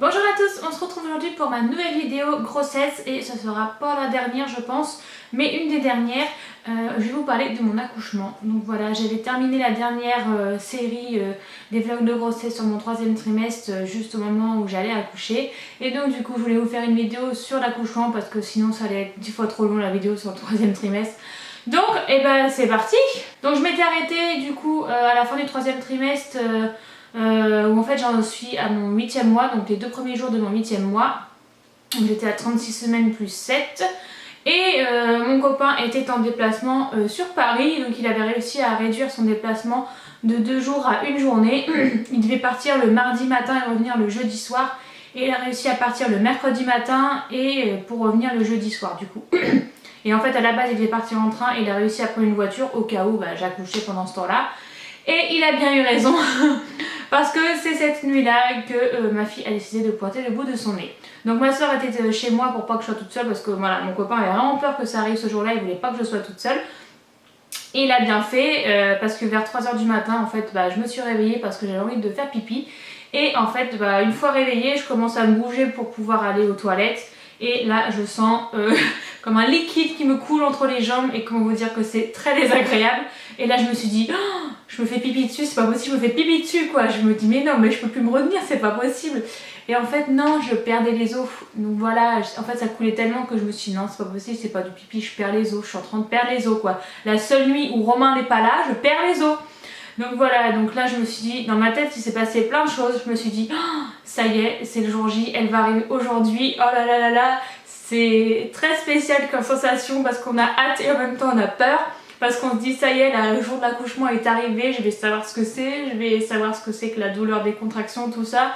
Bonjour à tous, on se retrouve aujourd'hui pour ma nouvelle vidéo grossesse et ce sera pas la dernière je pense, mais une des dernières. Je vais vous parler de mon accouchement. Donc voilà, j'avais terminé la dernière série des vlogs de grossesse sur mon troisième trimestre juste au moment où j'allais accoucher. Et donc du coup je voulais vous faire une vidéo sur l'accouchement parce que sinon ça allait être 10 fois trop long la vidéo sur le troisième trimestre. Donc et ben c'est parti. Donc je m'étais arrêtée du coup à la fin du troisième trimestre où en fait j'en suis à mon 8e mois, donc les 2 premiers jours de mon 8e mois. J'étais à 36 semaines plus 7 et mon copain était en déplacement sur Paris, donc il avait réussi à réduire son déplacement de 2 jours à une journée. Il devait partir le mardi matin et revenir le jeudi soir et il a réussi à partir le mercredi matin et pour revenir le jeudi soir du coup. Et en fait à la base il devait partir en train et il a réussi à prendre une voiture au cas où j'accouchais pendant ce temps-là. Et il a bien eu raison parce que c'est cette nuit-là que ma fille a décidé de pointer le bout de son nez. Donc ma soeur était chez moi pour pas que je sois toute seule parce que voilà, mon copain avait vraiment peur que ça arrive ce jour-là, il voulait pas que je sois toute seule. Et il a bien fait parce que vers 3 h du matin en fait je me suis réveillée parce que j'avais envie de faire pipi. Et en fait une fois réveillée je commence à me bouger pour pouvoir aller aux toilettes. Et là je sens comme un liquide qui me coule entre les jambes et comment vous dire que c'est très désagréable. Et là je me suis dit oh, je me fais pipi dessus, c'est pas possible, je me fais pipi dessus quoi. Je me dis mais non mais je peux plus me retenir, c'est pas possible. Et en fait non, je perdais les os. Donc voilà, en fait ça coulait tellement que je me suis dit non c'est pas possible, c'est pas du pipi, je perds les os, je suis en train de perdre les os quoi. La seule nuit où Romain n'est pas là, je perds les os. Donc voilà, donc là je me suis dit, dans ma tête il s'est passé plein de choses, je me suis dit, oh, ça y est, c'est le jour J, elle va arriver aujourd'hui, oh là là là là, c'est très spécial comme sensation parce qu'on a hâte et en même temps on a peur, parce qu'on se dit ça y est, le jour de l'accouchement est arrivé, je vais savoir ce que c'est, je vais savoir ce que c'est que la douleur des contractions, tout ça.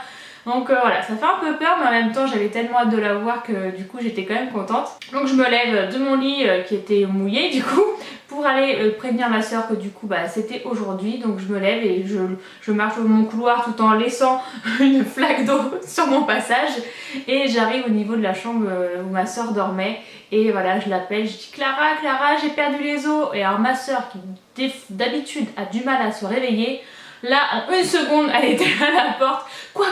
Donc voilà, ça fait un peu peur mais en même temps j'avais tellement hâte de la voir que du coup j'étais quand même contente. Donc je me lève de mon lit qui était mouillé du coup pour aller prévenir ma soeur que du coup c'était aujourd'hui. Donc je me lève et je marche dans mon couloir tout en laissant une flaque d'eau sur mon passage. Et j'arrive au niveau de la chambre où ma soeur dormait. Et voilà, je l'appelle, je dis Clara, Clara, j'ai perdu les os. Et alors ma soeur qui d'habitude a du mal à se réveiller, là en une seconde elle était à la porte. Quoi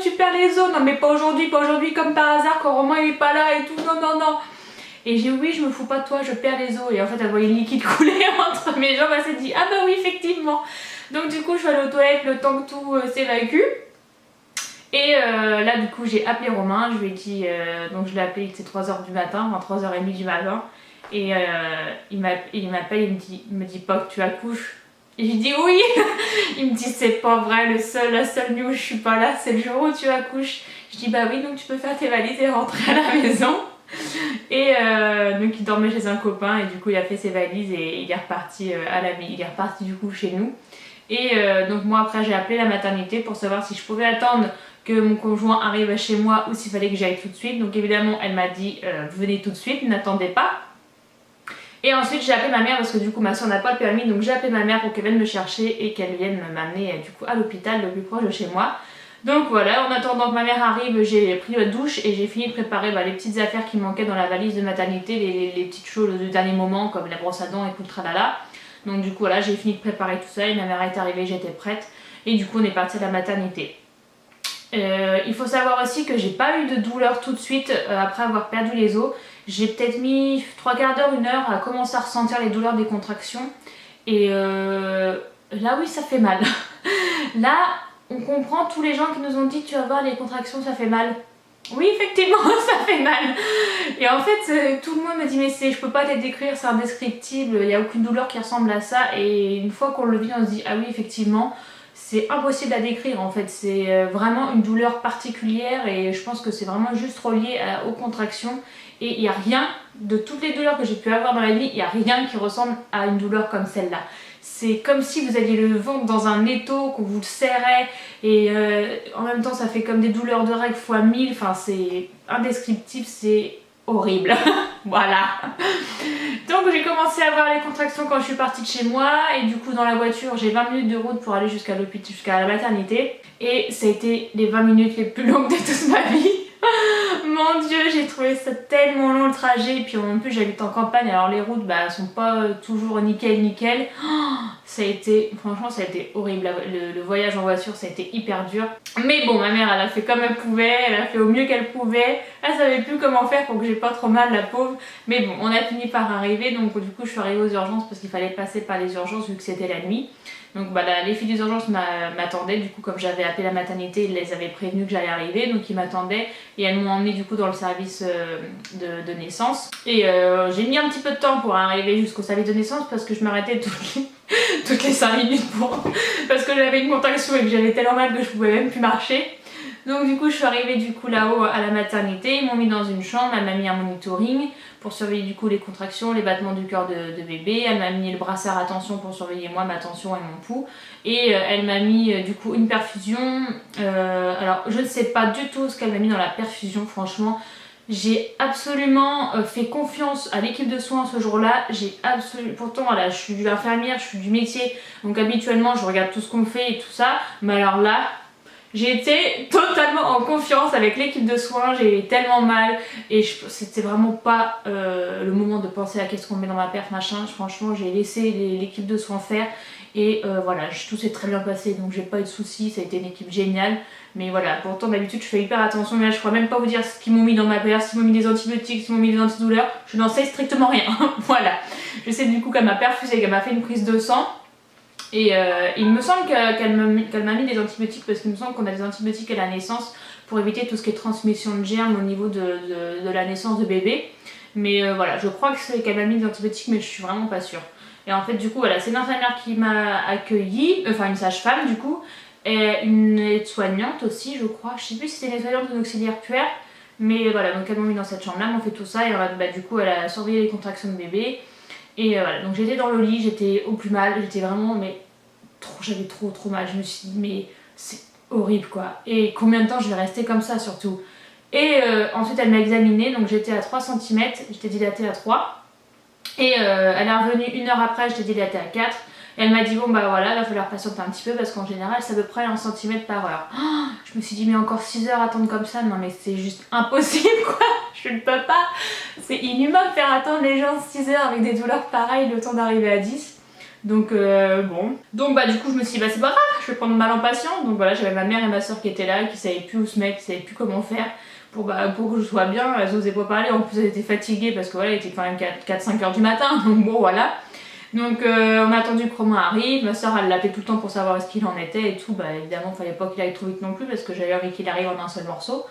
tu perds les os? Non mais pas aujourd'hui comme par hasard quand Romain il est pas là et tout, non. Et j'ai dit oui je me fous pas de toi, je perds les os. Et en fait elle voyait le liquide couler entre mes jambes, elle s'est dit ah bah oui effectivement. Donc du coup je suis allée aux toilettes le temps que tout s'évacue. Et là du coup j'ai appelé Romain, je lui ai dit, donc je l'ai appelé, il était 3 h du matin, enfin 3 h 30 du matin. Et il m'appelle, il me dit pas que tu accouches. Et je dis oui. Il me dit c'est pas vrai, la seule nuit où je suis pas là c'est le jour où tu accouches. Je dis bah oui donc tu peux faire tes valises et rentrer à la maison. Et donc il dormait chez un copain et du coup il a fait ses valises et il est reparti il est reparti du coup chez nous. Et donc moi après j'ai appelé la maternité pour savoir si je pouvais attendre que mon conjoint arrive chez moi ou s'il fallait que j'aille tout de suite. Donc évidemment elle m'a dit venez tout de suite, n'attendez pas. Et ensuite j'ai appelé ma mère parce que du coup ma soeur n'a pas le permis, donc j'ai appelé ma mère pour qu'elle vienne me chercher et qu'elle vienne m'amener du coup à l'hôpital le plus proche de chez moi. Donc voilà, en attendant que ma mère arrive, j'ai pris la douche et j'ai fini de préparer les petites affaires qui manquaient dans la valise de maternité, les petites choses du dernier moment comme la brosse à dents et tout le tralala. Donc du coup voilà, j'ai fini de préparer tout ça et ma mère est arrivée, j'étais prête et du coup on est parti à la maternité. Il faut savoir aussi que j'ai pas eu de douleur tout de suite après avoir perdu les os. J'ai peut-être mis 3/4 d'heure, 1 heure à commencer à ressentir les douleurs des contractions. Et là oui ça fait mal. Là on comprend tous les gens qui nous ont dit tu vas voir les contractions ça fait mal. Oui effectivement ça fait mal. Et en fait tout le monde me dit mais je peux pas te décrire, c'est indescriptible, il n'y a aucune douleur qui ressemble à ça. Et une fois qu'on le vit on se dit ah oui effectivement c'est impossible à décrire en fait, c'est vraiment une douleur particulière et je pense que c'est vraiment juste relié aux contractions. Et il n'y a rien, de toutes les douleurs que j'ai pu avoir dans la vie, il n'y a rien qui ressemble à une douleur comme celle-là. C'est comme si vous aviez le ventre dans un étau, qu'on vous le serrait et en même temps ça fait comme des douleurs de règles fois 1000, enfin c'est indescriptible, c'est horrible. Voilà. Donc j'ai commencé à avoir les contractions quand je suis partie de chez moi et du coup dans la voiture j'ai 20 minutes de route pour aller jusqu'à l'hôpital, jusqu'à la maternité et ça a été les 20 minutes les plus longues de toute ma vie. Mon Dieu, j'ai trouvé ça tellement long le trajet. Et puis en plus j'habite en campagne, alors les routes bah, sont pas toujours nickel. Ça a été, franchement ça a été horrible, le voyage en voiture ça a été hyper dur. Mais bon, ma mère elle a fait comme elle pouvait, elle a fait au mieux qu'elle pouvait. Elle savait plus comment faire pour que j'ai pas trop mal, la pauvre. Mais bon, on a fini par arriver, donc du coup je suis arrivée aux urgences parce qu'il fallait passer par les urgences vu que c'était la nuit. Donc bah, les filles des urgences m'attendaient, du coup comme j'avais appelé la maternité, ils les avaient prévenus que j'allais arriver, donc ils m'attendaient et elles m'ont emmenée du coup dans le service de naissance. Et j'ai mis un petit peu de temps pour arriver jusqu'au service de naissance parce que je m'arrêtais toutes les 5 minutes parce que j'avais une contraction et que j'avais tellement mal que je pouvais même plus marcher. Donc du coup je suis arrivée du coup là-haut à la maternité, ils m'ont mis dans une chambre, elle m'a mis un monitoring pour surveiller du coup les contractions, les battements du cœur de bébé, elle m'a mis le brassard à tension pour surveiller moi, ma tension et mon pouls, et elle m'a mis du coup une perfusion, alors je ne sais pas du tout ce qu'elle m'a mis dans la perfusion, franchement. J'ai absolument fait confiance à l'équipe de soins ce jour-là. Pourtant voilà, je suis infirmière, je suis du métier, donc habituellement je regarde tout ce qu'on fait et tout ça, mais alors là j'ai été totalement en confiance avec l'équipe de soins, j'ai eu tellement mal et c'était vraiment pas le moment de penser à qu'est-ce qu'on met dans ma perf machin. Franchement j'ai laissé l'équipe de soins faire et voilà, tout s'est très bien passé donc j'ai pas eu de soucis, ça a été une équipe géniale. Mais voilà, pourtant d'habitude je fais hyper attention, mais là je pourrais même pas vous dire ce qu'ils m'ont mis dans ma perf, s'ils m'ont mis des antibiotiques, s'ils m'ont mis des antidouleurs, je n'en sais strictement rien. Voilà, je sais du coup qu'elle m'a perfusé, qu'elle m'a fait une prise de sang. Et il me semble qu'elle m'a mis des antibiotiques parce qu'il me semble qu'on a des antibiotiques à la naissance pour éviter tout ce qui est transmission de germes au niveau de la naissance de bébé. Mais voilà, je crois que c'est qu'elle m'a mis des antibiotiques mais je suis vraiment pas sûre. Et en fait du coup voilà, c'est une infirmière qui m'a accueillie, enfin une sage-femme du coup, et une aide-soignante aussi je crois. Je sais plus si c'était une aide-soignante ou une auxiliaire puère. Mais voilà, donc elles m'ont mis dans cette chambre là, m'ont fait tout ça et bah, du coup elle a surveillé les contractions de bébé. Et voilà, donc j'étais dans le lit, j'étais au plus mal, j'étais vraiment, mais j'avais trop mal. Je me suis dit, mais c'est horrible quoi. Et combien de temps je vais rester comme ça surtout. Et ensuite elle m'a examinée, donc j'étais à 3 cm, j'étais dilatée à 3. Et elle est revenue 1 heure après, j'étais dilatée à 4. Et elle m'a dit, bon bah voilà, il va falloir patienter un petit peu parce qu'en général c'est à peu près 1 cm par heure. Oh, je me suis dit, mais encore 6 heures à attendre comme ça, non mais c'est juste impossible quoi. Je ne peux pas, c'est inhumain de faire attendre les gens 6 heures avec des douleurs pareilles le temps d'arriver à 10. Donc bon. Donc bah du coup je me suis dit bah c'est pas grave, je vais prendre mal en patience. Donc voilà, j'avais ma mère et ma soeur qui étaient là, qui savaient plus où se mettre, qui savaient plus comment faire pour que je sois bien. Elles osaient pas parler, en plus elles étaient fatiguées parce que voilà, il était quand même 4-5 heures du matin. Donc bon voilà. Donc on a attendu que Romain arrive, ma soeur elle l'appelait tout le temps pour savoir ce qu'il en était et tout. Bah évidemment il fallait pas qu'il aille trop vite non plus parce que j'avais envie qu'il arrive en un seul morceau.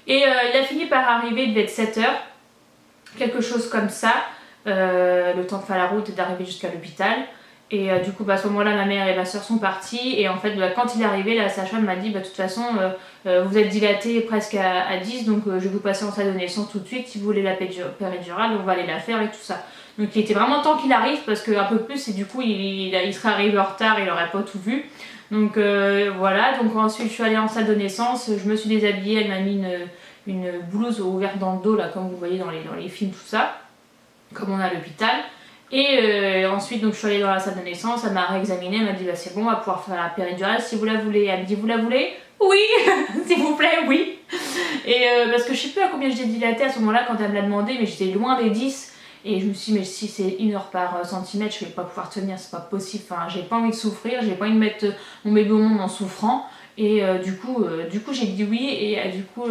Et il a fini par arriver, il devait être 7 heures, quelque chose comme ça, le temps de faire la route et d'arriver jusqu'à l'hôpital. Et du coup bah, à ce moment là ma mère et ma soeur sont parties et en fait bah, quand il est arrivé la sage-femme m'a dit bah, de toute façon vous êtes dilatée presque à 10 donc je vais vous passer en salle de naissance tout de suite, si vous voulez la péridurale on va aller la faire et tout ça. Donc il était vraiment temps qu'il arrive parce qu'un peu plus et du coup il serait arrivé en retard, il aurait pas tout vu. Donc voilà, donc ensuite je suis allée en salle de naissance, je me suis déshabillée, elle m'a mis une blouse ouverte dans le dos là comme vous voyez dans les films tout ça, comme on a à l'hôpital. Et ensuite donc je suis allée dans la salle de naissance, elle m'a réexaminée, elle m'a dit bah c'est bon on va pouvoir faire la péridurale si vous la voulez. Elle me dit vous la voulez? Oui. S'il vous plaît oui. Et parce que je sais plus à combien j'étais dilatée à ce moment là quand elle me l'a demandé mais j'étais loin des 10. Et je me suis dit mais si c'est 1 heure par centimètre je vais pas pouvoir tenir, c'est pas possible, enfin j'ai pas envie de souffrir, j'ai pas envie de mettre mon bébé au monde en souffrant. Et du coup j'ai dit oui et du coup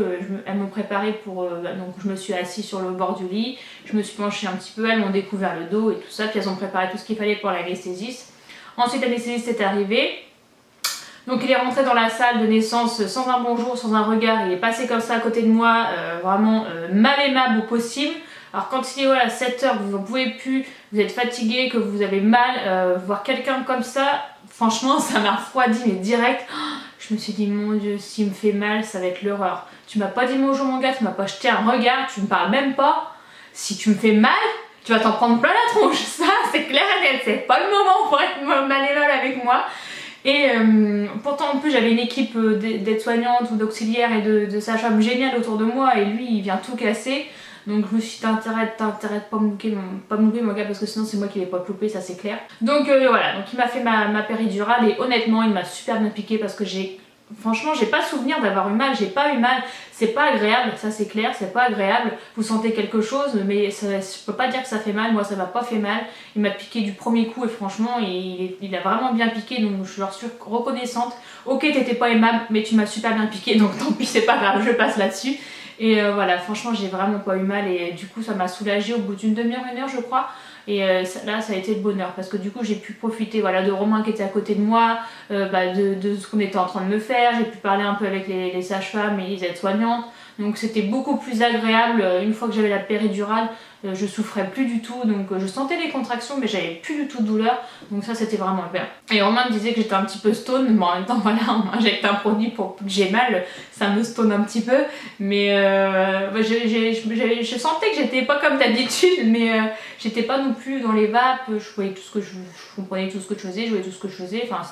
elles m'ont préparé pour donc je me suis assise sur le bord du lit, je me suis penchée un petit peu, elles m'ont découvert le dos et tout ça, puis elles ont préparé tout ce qu'il fallait pour l'anesthésiste. Ensuite l'anesthésiste est arrivé, donc il est rentré dans la salle de naissance sans un bonjour, sans un regard, il est passé comme ça à côté de moi, vraiment mal aimable au possible. Alors quand il est à 7 heures, vous n'en pouvez plus, vous êtes fatigué, que vous avez mal, voir quelqu'un comme ça, franchement ça m'a refroidi mais direct. Je me suis dit mon dieu, s'il me fait mal ça va être l'horreur. Tu m'as pas dit bonjour mon gars, tu m'as pas jeté un regard, tu me parles même pas. Si tu me fais mal, tu vas t'en prendre plein la tronche, ça c'est clair et net, c'est pas le moment pour être malévole avec moi. Et pourtant en plus j'avais une équipe d'aides-soignantes ou d'auxiliaires et de sages-femmes géniales autour de moi et lui il vient tout casser. Donc je me suis dit t'intérêt de pas me louper mon gars parce que sinon c'est moi qui vais pas te louper, ça c'est clair. Donc voilà, donc il m'a fait ma péridurale et honnêtement il m'a super bien piqué parce que j'ai franchement j'ai pas souvenir d'avoir eu mal, j'ai pas eu mal, c'est pas agréable, ça c'est clair, c'est pas agréable, vous sentez quelque chose mais ça, je peux pas dire que ça fait mal, moi ça m'a pas fait mal, il m'a piqué du premier coup et franchement il a vraiment bien piqué donc je leur suis reconnaissante. Ok t'étais pas aimable mais tu m'as super bien piqué donc tant pis c'est pas grave, je passe là-dessus. Et voilà, franchement j'ai vraiment pas eu mal et du coup ça m'a soulagée au bout d'une demi-heure, une heure je crois. Et là ça a été le bonheur parce que du coup j'ai pu profiter voilà, de Romain qui était à côté de moi, de ce qu'on était en train de me faire, j'ai pu parler un peu avec les sages-femmes et les aides-soignantes. Donc c'était beaucoup plus agréable, une fois que j'avais la péridurale, je souffrais plus du tout, donc je sentais les contractions mais j'avais plus du tout de douleur, donc ça c'était vraiment bien. Et Romain me disait que j'étais un petit peu stone, mais en même temps voilà, on m'injecte un produit pour que j'ai mal, ça me stone un petit peu, mais je sentais que j'étais pas comme d'habitude, mais j'étais pas non plus dans les vapes, je voyais tout ce que je comprenais tout ce que je faisais, je voyais tout ce que je faisais, enfin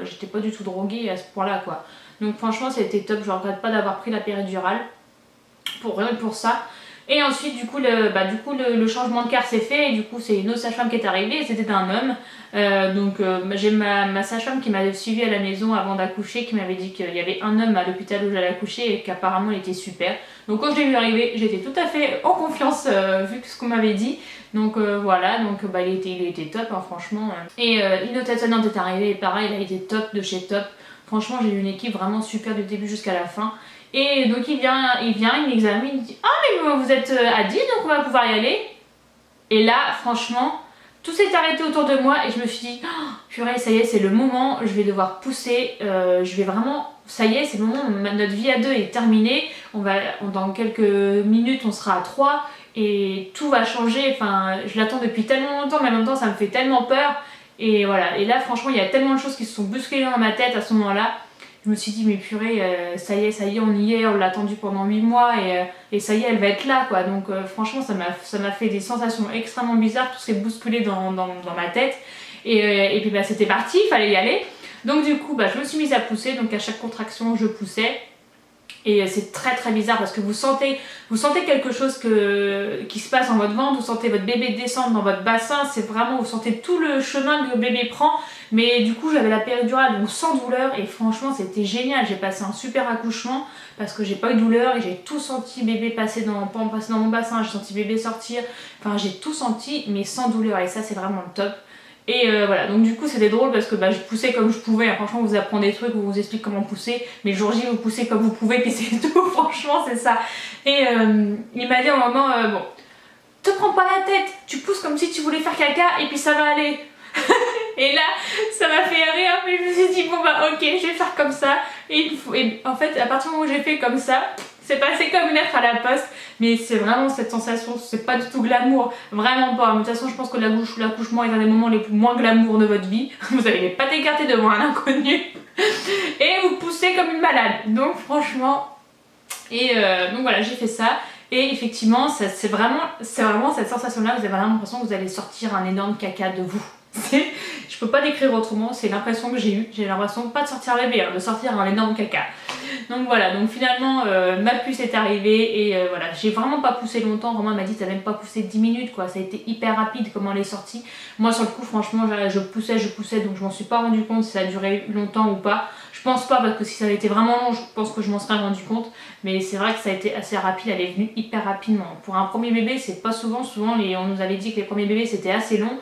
j'étais pas du tout droguée à ce point là quoi. Donc franchement c'était top, je regrette pas d'avoir pris la péridurale, pour rien que pour ça. Et ensuite du coup le changement de quart s'est fait et du coup c'est une autre sage-femme qui est arrivée et c'était un homme. J'ai ma sage-femme qui m'avait suivie à la maison avant d'accoucher qui m'avait dit qu'il y avait un homme à l'hôpital où j'allais accoucher et qu'apparemment il était super. Donc quand je l'ai vu arriver j'étais tout à fait en confiance vu ce qu'on m'avait dit. Donc voilà, donc il était top hein, franchement. Et une autre aide-soignante est arrivée et pareil il a été top de chez top. Franchement j'ai eu une équipe vraiment super du début jusqu'à la fin. Et donc il m'examine, il dit « Ah mais vous êtes à 10 donc on va pouvoir y aller ». Et là franchement tout s'est arrêté autour de moi et je me suis dit oh, purée ça y est c'est le moment, je vais devoir pousser, je vais vraiment, ça y est c'est le moment, notre vie à deux est terminée, dans quelques minutes on sera à 3 et tout va changer, enfin je l'attends depuis tellement longtemps mais en même temps ça me fait tellement peur et voilà. Et là franchement il y a tellement de choses qui se sont bousculées dans ma tête à ce moment-là. Je me suis dit mais purée ça y est on y est, on l'a attendu pendant 8 mois et ça y est elle va être là quoi. Donc franchement ça m'a fait des sensations extrêmement bizarres, tout s'est bousculé dans ma tête et puis c'était parti, il fallait y aller. Donc du coup je me suis mise à pousser, donc à chaque contraction je poussais. Et c'est très très bizarre parce que vous sentez quelque chose qui se passe dans votre ventre, vous sentez votre bébé descendre dans votre bassin, c'est vraiment, vous sentez tout le chemin que le bébé prend, mais du coup j'avais la péridurale donc sans douleur et franchement c'était génial, j'ai passé un super accouchement parce que j'ai pas eu de douleur et j'ai tout senti bébé passer dans mon bassin, j'ai senti bébé sortir, enfin j'ai tout senti mais sans douleur et ça c'est vraiment le top. Et voilà, donc du coup c'était drôle parce que je poussais comme je pouvais, franchement on vous apprend des trucs, on vous explique comment pousser, mais le jour J vous poussez comme vous pouvez puis c'est tout, franchement c'est ça. Et il m'a dit à un moment, bon, te prends pas la tête, tu pousses comme si tu voulais faire caca et puis ça va aller. Et là ça m'a fait rire mais je me suis dit bon ok je vais faire comme ça et en fait à partir du moment où j'ai fait comme ça, c'est passé comme une lettre à la poste, mais c'est vraiment cette sensation, c'est pas du tout glamour, vraiment pas. Mais de toute façon, je pense que l'accouchement est un des moments les plus moins glamour de votre vie. Vous avez les pattes écartées devant un inconnu et vous poussez comme une malade. Donc franchement, donc voilà, j'ai fait ça. Et effectivement, c'est vraiment cette sensation-là, vous avez vraiment l'impression que vous allez sortir un énorme caca de vous. Je peux pas décrire autrement, c'est l'impression que j'ai eue. J'ai l'impression pas de sortir bébé, de sortir un énorme caca. Donc voilà, donc finalement ma puce est arrivée et voilà, j'ai vraiment pas poussé longtemps. Romain m'a dit t'as même pas poussé 10 minutes quoi, ça a été hyper rapide comment elle est sortie. Moi sur le coup franchement je poussais donc je m'en suis pas rendu compte si ça a duré longtemps ou pas. Je pense pas parce que si ça avait été vraiment long je pense que je m'en serais rendu compte. Mais c'est vrai que ça a été assez rapide, elle est venue hyper rapidement. Pour un premier bébé c'est pas souvent, on nous avait dit que les premiers bébés c'était assez long.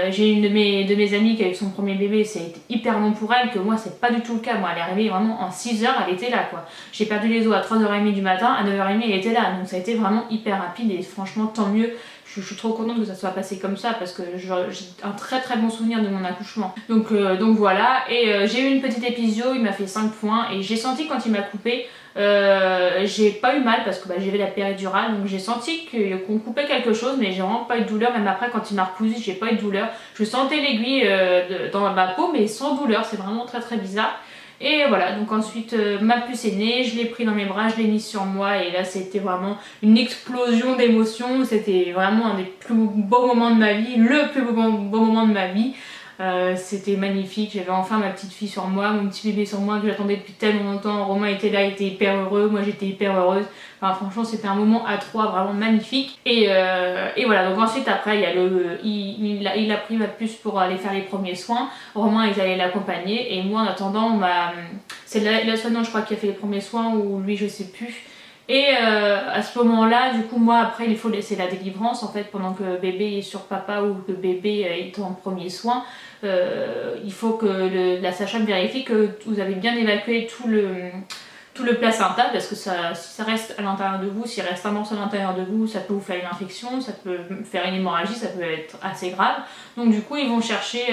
J'ai une de mes amies qui a eu son premier bébé, c'est hyper long pour elle, que moi c'est pas du tout le cas. Moi elle est arrivée vraiment en 6 heures, elle était là quoi. J'ai perdu les os à 3h30 du matin, à 9h30 elle était là, donc ça a été vraiment hyper rapide et franchement tant mieux. Je suis trop contente que ça soit passé comme ça parce que j'ai un très très bon souvenir de mon accouchement. Donc voilà, et j'ai eu une petite épisio, il m'a fait 5 points et j'ai senti quand il m'a coupé, j'ai pas eu mal parce que j'avais la péridurale, donc j'ai senti qu'on coupait quelque chose mais j'ai vraiment pas eu de douleur. Même après quand il m'a recousu j'ai pas eu de douleur, je sentais l'aiguille dans ma peau mais sans douleur, c'est vraiment très très bizarre. Et voilà, donc ensuite ma puce est née, je l'ai pris dans mes bras, je l'ai mise sur moi et là c'était vraiment une explosion d'émotions, c'était vraiment un des plus beaux moments de ma vie, le plus beau moment de ma vie. C'était magnifique, j'avais enfin ma petite fille sur moi, mon petit bébé sur moi que j'attendais depuis tellement longtemps. Romain était là, il était hyper heureux, moi j'étais hyper heureuse. Enfin, franchement c'était un moment à trois vraiment magnifique. Et voilà, donc ensuite après il a pris ma puce pour aller faire les premiers soins. Romain ils allaient l'accompagner et moi en attendant c'est la soignante je crois qui a fait les premiers soins ou lui je sais plus. Et à ce moment-là, du coup, moi, après, il faut laisser la délivrance, en fait, pendant que bébé est sur papa ou que bébé est en premier soin. Il faut que la sage-femme vérifie que vous avez bien évacué tout le placenta, parce que si ça reste à l'intérieur de vous, s'il reste un morceau à l'intérieur de vous, ça peut vous faire une infection, ça peut faire une hémorragie, ça peut être assez grave. Donc du coup, ils vont chercher,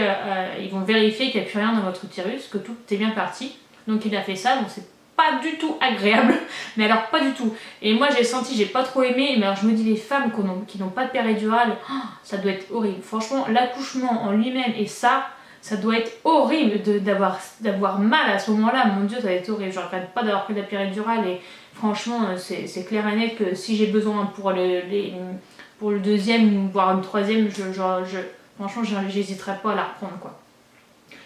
ils vont vérifier qu'il n'y a plus rien dans votre utérus, que tout est bien parti. Donc il a fait ça, donc c'est pas du tout agréable, mais alors pas du tout. Et moi j'ai senti, j'ai pas trop aimé, mais alors je me dis les femmes qui n'ont pas de péridurale, ça doit être horrible. Franchement, l'accouchement en lui-même et ça doit être horrible d'avoir mal à ce moment-là. Mon Dieu, ça va être horrible. Je regrette pas d'avoir pris de la péridurale et franchement, c'est clair et net que si j'ai besoin pour le deuxième ou voire une troisième, franchement, j'hésiterais pas à la reprendre quoi.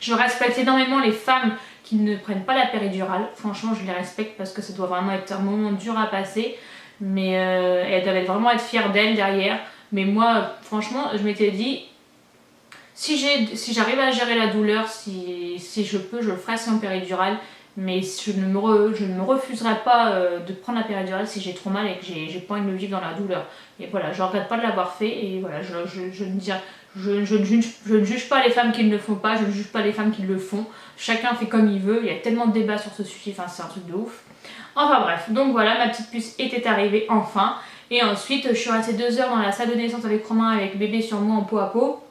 Je respecte énormément les femmes qui ne prennent pas la péridurale. Franchement, je les respecte parce que ça doit vraiment être un moment dur à passer. Mais elles doivent vraiment être fières d'elles derrière. Mais moi, franchement, je m'étais dit, si j'arrive à gérer la douleur, si je peux, je le ferai sans péridurale. Mais je ne me refuserai pas de prendre la péridurale si j'ai trop mal et que j'ai pas envie de le vivre dans la douleur. Et voilà, je regrette pas de l'avoir fait. Et voilà, je ne juge pas les femmes qui ne le font pas, je ne juge pas les femmes qui le font. Chacun fait comme il veut, il y a tellement de débats sur ce sujet, enfin c'est un truc de ouf. Enfin bref, donc voilà, ma petite puce était arrivée enfin. Et ensuite, je suis restée 2 heures dans la salle de naissance avec Romain, avec bébé sur moi en peau à peau.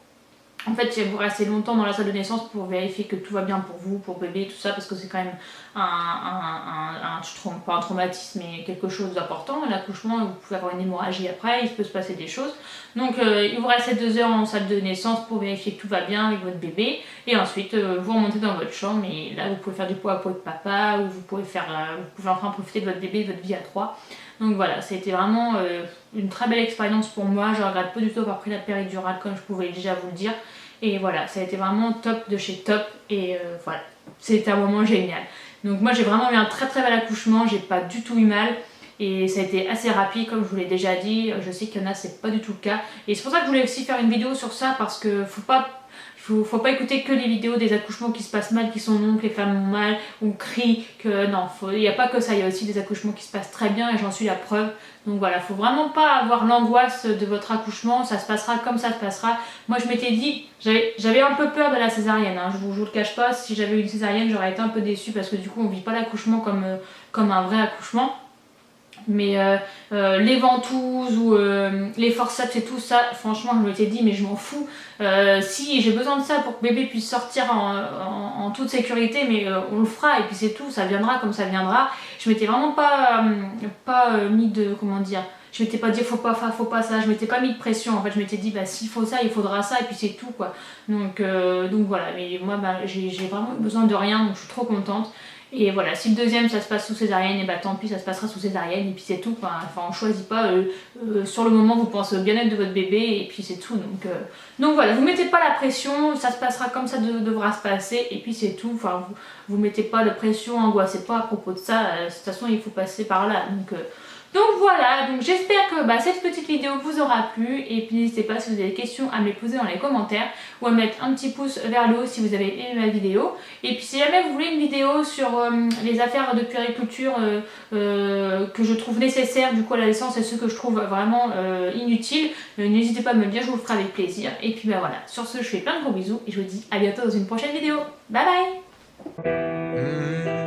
En fait, vous restez longtemps dans la salle de naissance pour vérifier que tout va bien pour vous, pour bébé, tout ça, parce que c'est quand même pas un traumatisme, mais quelque chose d'important. L'accouchement, vous pouvez avoir une hémorragie après, il peut se passer des choses. Donc, il vous reste 2 heures en salle de naissance pour vérifier que tout va bien avec votre bébé. Et ensuite, vous remontez dans votre chambre, et là, vous pouvez faire du pot à pot de papa, ou vous pouvez enfin profiter de votre bébé, de votre vie à 3. Donc voilà, c'était vraiment une très belle expérience pour moi. Je regrette pas du tout d'avoir pris la péridurale comme je pouvais déjà vous le dire. Et voilà, ça a été vraiment top de chez top. Et voilà, c'était un moment génial. Donc moi j'ai vraiment eu un très très bel accouchement, j'ai pas du tout eu mal. Et ça a été assez rapide comme je vous l'ai déjà dit. Je sais qu'il y en a c'est pas du tout le cas. Et c'est pour ça que je voulais aussi faire une vidéo sur ça parce que faut pas écouter que les vidéos des accouchements qui se passent mal, qui sont longs, que les femmes ont mal, ou crient, que non, il n'y a pas que ça, il y a aussi des accouchements qui se passent très bien et j'en suis la preuve. Donc voilà, faut vraiment pas avoir l'angoisse de votre accouchement, ça se passera comme ça se passera. Moi je m'étais dit, j'avais un peu peur de la césarienne, hein. Je vous le cache pas, si j'avais eu une césarienne j'aurais été un peu déçue parce que du coup on vit pas l'accouchement comme un vrai accouchement. Mais les ventouses ou les forceps et tout ça, franchement je m'étais dit mais je m'en fous. Si j'ai besoin de ça pour que bébé puisse sortir en toute sécurité, mais on le fera et puis c'est tout, ça viendra comme ça viendra. Je m'étais vraiment pas mis de, comment dire, je m'étais pas dit faut pas ça, je m'étais pas mis de pression. En fait je m'étais dit bah s'il faut ça il faudra ça et puis c'est tout quoi. Donc voilà, mais moi j'ai vraiment besoin de rien donc je suis trop contente. Et voilà, si le deuxième ça se passe sous césarienne, et bah tant pis ça se passera sous césarienne et puis c'est tout quoi. Enfin on choisit pas, sur le moment vous pensez au bien-être de votre bébé et puis c'est tout. Donc voilà, vous mettez pas la pression, ça se passera comme ça devra se passer et puis c'est tout. Enfin vous mettez pas de pression, angoissez pas à propos de ça, de toute façon il faut passer par là. Donc voilà, donc j'espère que cette petite vidéo vous aura plu et puis n'hésitez pas si vous avez des questions à me les poser dans les commentaires ou à mettre un petit pouce vers le haut si vous avez aimé ma vidéo. Et puis si jamais vous voulez une vidéo sur les affaires de puériculture que je trouve nécessaires du coup à la naissance et ceux que je trouve vraiment inutiles, n'hésitez pas à me le dire, je vous le ferai avec plaisir. Et puis voilà, sur ce je fais plein de gros bisous et je vous dis à bientôt dans une prochaine vidéo. Bye bye.